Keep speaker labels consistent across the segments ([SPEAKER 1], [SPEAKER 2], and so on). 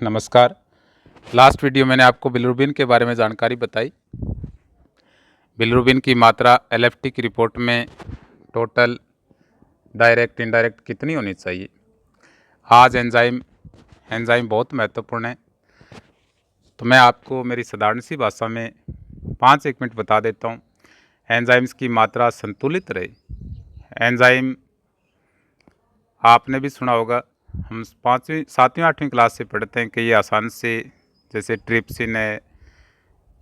[SPEAKER 1] नमस्कार। Last video मैंने आपको बिलिरुबिन के बारे में जानकारी बताई। बिलिरुबिन की मात्रा एलएफटी की रिपोर्ट में टोटल डायरेक्ट इनडायरेक्ट कितनी होनी चाहिए। आज एंजाइम बहुत महत्वपूर्ण है, तो मैं आपको मेरी साधारण सी भाषा में 5-1 मिनट बता देता हूँ। एंजाइम्स की मात्रा संतुलित रहे। एंजाइम आपने भी सुना होगा, हम 5वीं 7वीं 8वीं क्लास से पढ़ते हैं कि ये आसान से, जैसे ट्रिप्सिन है,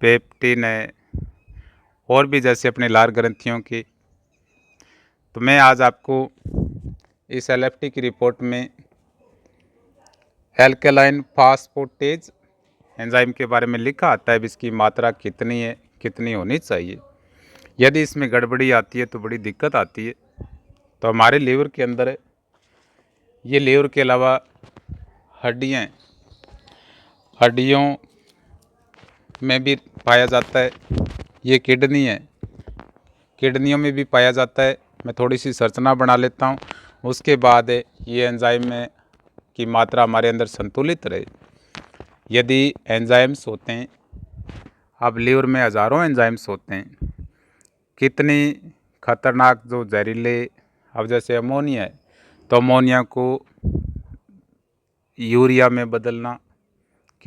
[SPEAKER 1] पेप्टिन है और भी जैसे अपने लार ग्रंथियों की। तो मैं आज आपको इस एलएफटी की रिपोर्ट में एल्केलाइन फास्फोटेज एंजाइम के बारे में लिखा आता है, इसकी मात्रा कितनी है, कितनी होनी चाहिए। यदि इसमें गड़बड़ी आती है तो बड़ी दिक्कत आती है। तो हमारे लीवर के अंदर, ये लीवर के अलावा हड्डियों में भी पाया जाता है। ये किडनी है, किडनियों में भी पाया जाता है। मैं थोड़ी सी संरचना बना लेता हूँ, उसके बाद ये एंजाइम में की मात्रा हमारे अंदर संतुलित रहे। यदि एंजाइम्स होते हैं, अब लीवर में हज़ारों एंजाइम्स होते हैं, कितनी खतरनाक जो जहरीले, अब जैसे अमोनिया है तो अमोनिया को यूरिया में बदलना,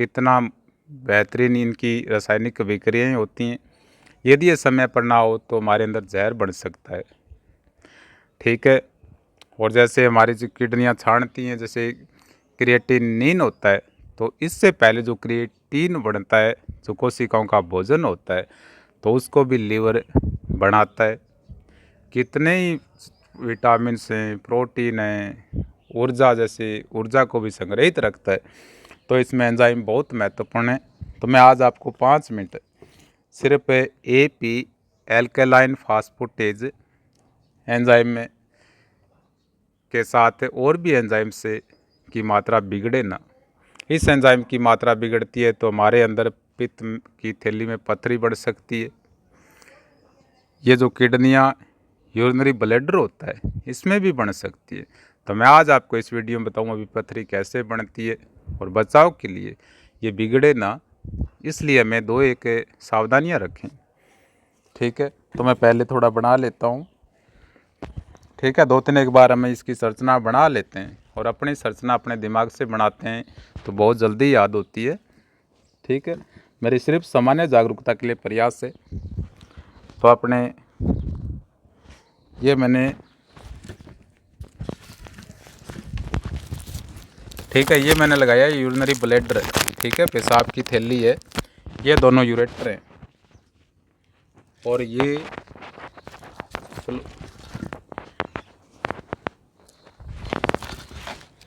[SPEAKER 1] कितना बेहतरीन इनकी रासायनिक अभिक्रियाएँ होती हैं। यदि ये समय पर ना हो तो हमारे अंदर जहर बन सकता है, ठीक है। और जैसे हमारी जो किडनियाँ छानती हैं, जैसे क्रिएटिनिन होता है, तो इससे पहले जो क्रिएटिन बनता है, जो कोशिकाओं का भोजन होता है, तो उसको भी लीवर बनाता है। कितने ही विटामिन्स हैं, प्रोटीन हैं, ऊर्जा, जैसे ऊर्जा को भी संग्रहित रखता है। तो इसमें एंजाइम बहुत महत्वपूर्ण है। तो मैं आज आपको 5 मिनट सिर्फ एपी एल्केलाइन फास्फोटेज एंजाइम में के साथ और भी एंजाइम से की मात्रा बिगड़े ना। इस एंजाइम की मात्रा बिगड़ती है तो हमारे अंदर पित्त की थैली में पथरी बढ़ सकती है। ये जो किडनियाँ, यूरिनरी ब्लैडर होता है, इसमें भी बन सकती है। तो मैं आज आपको इस वीडियो में बताऊंगा अभी पथरी कैसे बनती है और बचाव के लिए ये बिगड़े ना, इसलिए हमें 2-1 सावधानियां रखें, ठीक है। तो मैं पहले थोड़ा बना लेता हूँ, ठीक है। 2-3 एक बार हमें इसकी संरचना बना लेते हैं, और अपनी संरचना अपने दिमाग से बनाते हैं तो बहुत जल्दी याद होती है, ठीक है। मेरी सिर्फ सामान्य जागरूकता के लिए प्रयास है। तो अपने ये मैंने, ठीक है, ये मैंने लगाया यूरिनरी ब्लैडर, ठीक है, पेशाब की थैली है। ये दोनों यूरेटर हैं और ये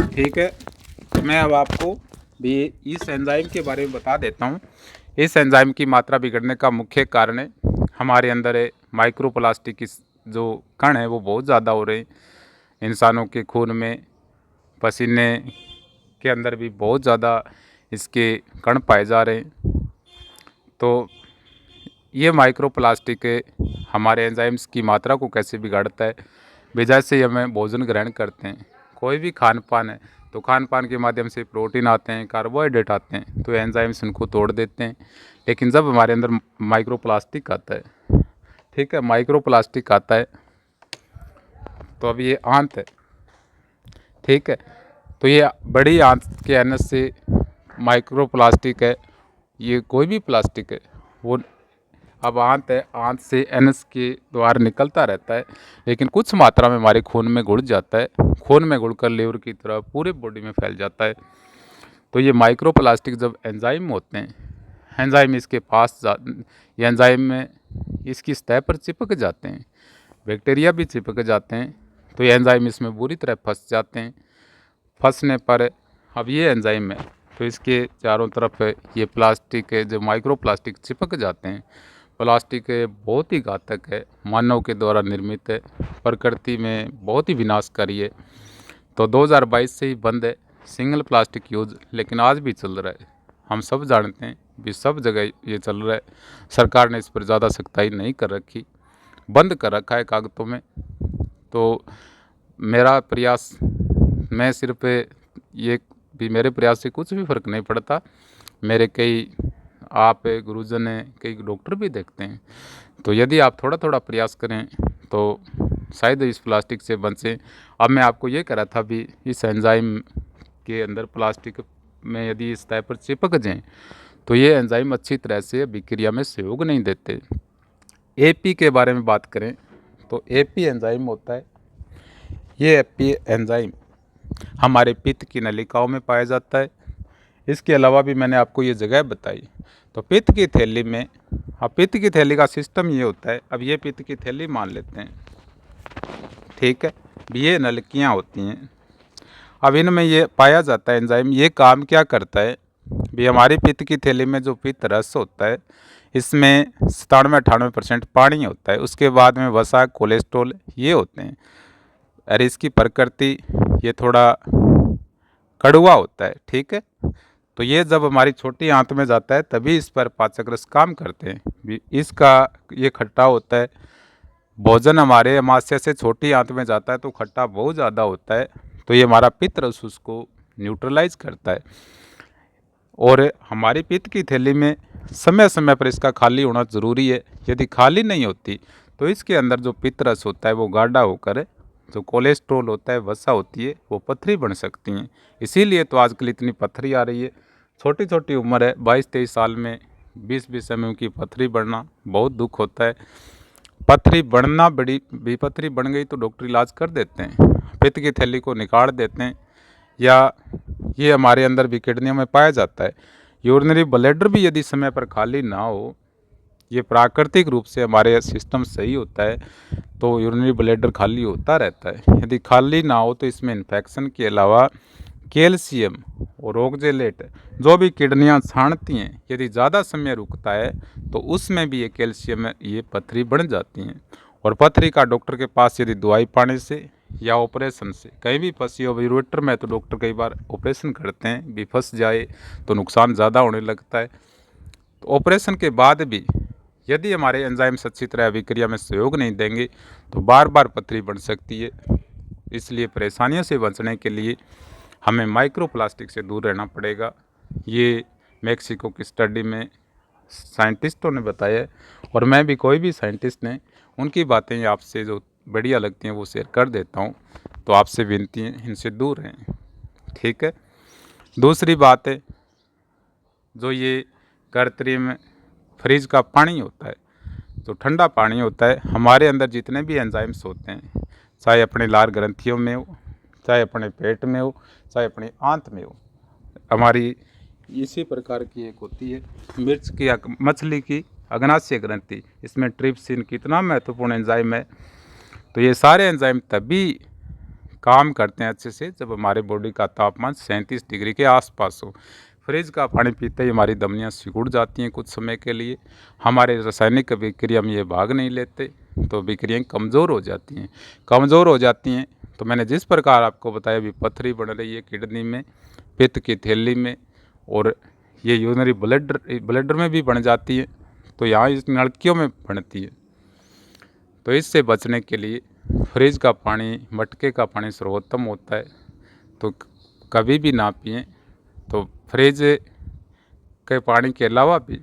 [SPEAKER 1] ठीक है। मैं अब आपको भी इस एंजाइम के बारे में बता देता हूँ। इस एंजाइम की मात्रा बिगड़ने का मुख्य कारण है हमारे अंदर है माइक्रोप्लास्टिक की जो कण है वो बहुत ज़्यादा हो रहे हैं। इंसानों के खून में, पसीने के अंदर भी बहुत ज़्यादा इसके कण पाए जा रहे हैं। तो ये माइक्रोप्लास्टिक हमारे एंजाइम्स की मात्रा को कैसे बिगाड़ता है। जैसे ही हमें भोजन ग्रहण करते हैं, कोई भी खान पान है, तो खान पान के माध्यम से प्रोटीन आते हैं, कार्बोहाइड्रेट आते हैं, तो एंजाइम्स उनको तोड़ देते हैं। लेकिन जब हमारे अंदर माइक्रोप्लास्टिक आता है, ठीक है, माइक्रोप्लास्टिक आता है, तो अब ये आंत है, ठीक है। तो ये बड़ी आंत के आने से माइक्रोप्लास्टिक है, ये कोई भी प्लास्टिक है वो, अब आंत है, आंत से एनस के द्वारा निकलता रहता है, लेकिन कुछ मात्रा में हमारे खून में घुल जाता है। खून में घुलकर लीवर की तरह पूरे बॉडी में फैल जाता है। तो ये माइक्रोप्लास्टिक जब एंजाइम होते हैं, एंजाइम इसके पास ये एंजाइम में इसकी सतह पर चिपक जाते हैं, बैक्टीरिया भी चिपक जाते हैं, तो ये एंजाइम इसमें बुरी तरह फंस जाते हैं। फंसने पर अब ये एंजाइम है, तो इसके चारों तरफ ये प्लास्टिक है, जो माइक्रोप्लास्टिक चिपक जाते हैं। प्लास्टिक बहुत ही घातक है, मानव के द्वारा निर्मित है, प्रकृति में बहुत ही विनाशकारी है। तो 2022 से ही बंद है सिंगल प्लास्टिक यूज, लेकिन आज भी चल रहा है। हम सब जानते हैं भी सब जगह ये चल रहा है। सरकार ने इस पर ज़्यादा सख्ताई नहीं कर रखी, बंद कर रखा है कागज़ों में। तो मेरा प्रयास, मैं सिर्फ ये भी मेरे प्रयास से कुछ भी फ़र्क नहीं पड़ता। मेरे कई आप गुरुजन हैं, कई डॉक्टर भी देखते हैं। तो यदि आप थोड़ा थोड़ा प्रयास करें तो शायद इस प्लास्टिक से बचें। अब मैं आपको ये कह रहा था भी इस एंजाइम के अंदर प्लास्टिक में यदि इस टाइप पर चिपक जाएँ तो ये एंजाइम अच्छी तरह से अभिक्रिया में सहयोग नहीं देते। एपी के बारे में बात करें तो एपी एंजाइम होता है। ये एपी एंजाइम हमारे पित्त की नलिकाओं में पाया जाता है। इसके अलावा भी मैंने आपको ये जगह बताई। तो पित्त की थैली में, अब पित्त की थैली का सिस्टम ये होता है। अब ये पित्त की थैली मान लेते हैं, ठीक है। ये नलकियाँ होती हैं। अब इनमें ये पाया जाता है एंजाइम। ये काम क्या करता है भी, हमारी पित्त की थैली में जो पित्त रस होता है इसमें 97-98% पानी होता है। उसके बाद में वसा, कोलेस्ट्रॉल ये होते हैं। और इसकी प्रकृति ये थोड़ा कड़वा होता है, ठीक है। तो ये जब हमारी छोटी आंत में जाता है तभी इस पर पाचक रस काम करते हैं। इसका ये खट्टा होता है। भोजन हमारे अमाशय से छोटी आंत में जाता है तो खट्टा बहुत ज़्यादा होता है। तो ये हमारा पित्त रस उसको न्यूट्रलाइज करता है। और हमारी पित्त की थैली में समय समय पर इसका खाली होना ज़रूरी है। यदि खाली नहीं होती तो इसके अंदर जो पित्त रस होता है वो गाढ़ा होकर जो कोलेस्ट्रॉल होता है, वसा होती है, वो पथरी बन सकती हैं। इसीलिए तो आजकल इतनी पथरी आ रही है। छोटी छोटी उम्र है, 22-23 साल में 20-20 mm की पथरी बढ़ना बहुत दुख होता है। पथरी बढ़ना, बड़ी भी पथरी बन गई तो डॉक्टर इलाज कर देते हैं, पित्त की थैली को निकाल देते हैं। या ये हमारे अंदर भी किडनियों में पाया जाता है। यूरिनरी ब्लैडर भी यदि समय पर खाली ना हो, ये प्राकृतिक रूप से हमारे सिस्टम सही होता है तो यूरिनरी ब्लैडर खाली होता रहता है। यदि खाली ना हो तो इसमें इन्फेक्शन के अलावा कैल्शियम और ऑक्जेलेट जो भी किडनियां छानती हैं, यदि ज़्यादा समय रुकता है तो उसमें भी ये कैल्शियम ये पथरी बढ़ जाती हैं। और पथरी का डॉक्टर के पास यदि दवाई पाने से या ऑपरेशन से कहीं भी फंसी हो, यूरेटर में तो डॉक्टर कई बार ऑपरेशन करते हैं, भी फंस जाए तो नुकसान ज़्यादा होने लगता है। तो ऑपरेशन के बाद भी यदि हमारे एंजाइम्स अच्छी तरह अभिक्रिया में सहयोग नहीं देंगे तो बार बार पथरी बन सकती है। इसलिए परेशानियों से बचने के लिए हमें माइक्रो प्लास्टिक से दूर रहना पड़ेगा। ये मेक्सिको की स्टडी में साइंटिस्टों ने बताया है और मैं भी, कोई भी साइंटिस्ट ने उनकी बातें आपसे जो बढ़िया लगती हैं वो शेयर कर देता हूँ। तो आपसे विनती है इनसे दूर रहें, ठीक है। दूसरी बात है, जो ये कृत्रिम फ्रिज का पानी होता है, जो ठंडा पानी होता है, हमारे अंदर जितने भी एंजाइम्स होते हैं, चाहे अपने लार ग्रंथियों में हो, चाहे अपने पेट में हो, चाहे अपनी आंत में हो, हमारी इसी प्रकार की एक होती है मिर्च की या मछली की अग्नाशय ग्रंथि। इसमें ट्रिप्सिन कितना महत्वपूर्ण एंजाइम है। तो ये सारे एंजाइम तभी काम करते हैं अच्छे से जब हमारे बॉडी का तापमान 37 डिग्री के आसपास हो। फ्रिज का पानी पीते ही हमारी धमनियाँ सिकुड़ जाती हैं कुछ समय के लिए। हमारे रासायनिक अभिक्रिया में ये भाग नहीं लेते तो अभिक्रियाएँ कमज़ोर हो जाती हैं। कमज़ोर हो जाती हैं तो मैंने जिस प्रकार आपको बताया भी, पथरी बन रही है किडनी में, पित्त की थैली में, और ये यूरिनरी ब्लैडर में भी बन जाती है। तो यहाँ इस नलकियों में बनती है। तो इससे बचने के लिए फ्रिज का पानी, मटके का पानी सर्वोत्तम होता है। तो कभी भी ना पिएं। तो फ्रिज के पानी के अलावा भी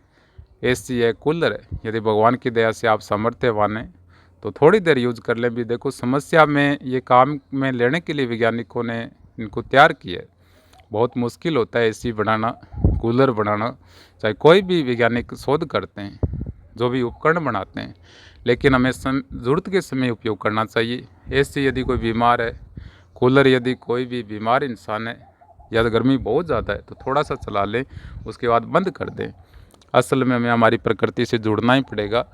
[SPEAKER 1] एसी है, कूलर है, यदि भगवान की दया से आप सामर्थ्यवान हैं तो थोड़ी देर यूज कर लें भी। देखो, समस्या में ये काम में लेने के लिए वैज्ञानिकों ने इनको तैयार किया है। बहुत मुश्किल होता है एसी बनाना, कूलर बनाना, चाहे कोई भी वैज्ञानिक शोध करते हैं, जो भी उपकरण बनाते हैं, लेकिन हमें ज़रूरत के समय उपयोग करना चाहिए। एसी यदि कोई बीमार है, कूलर यदि कोई भी बीमार इंसान है, या तो गर्मी बहुत ज़्यादा है तो थोड़ा सा चला लें, उसके बाद बंद कर दें। असल में हमें हमारी प्रकृति से जुड़ना ही पड़ेगा।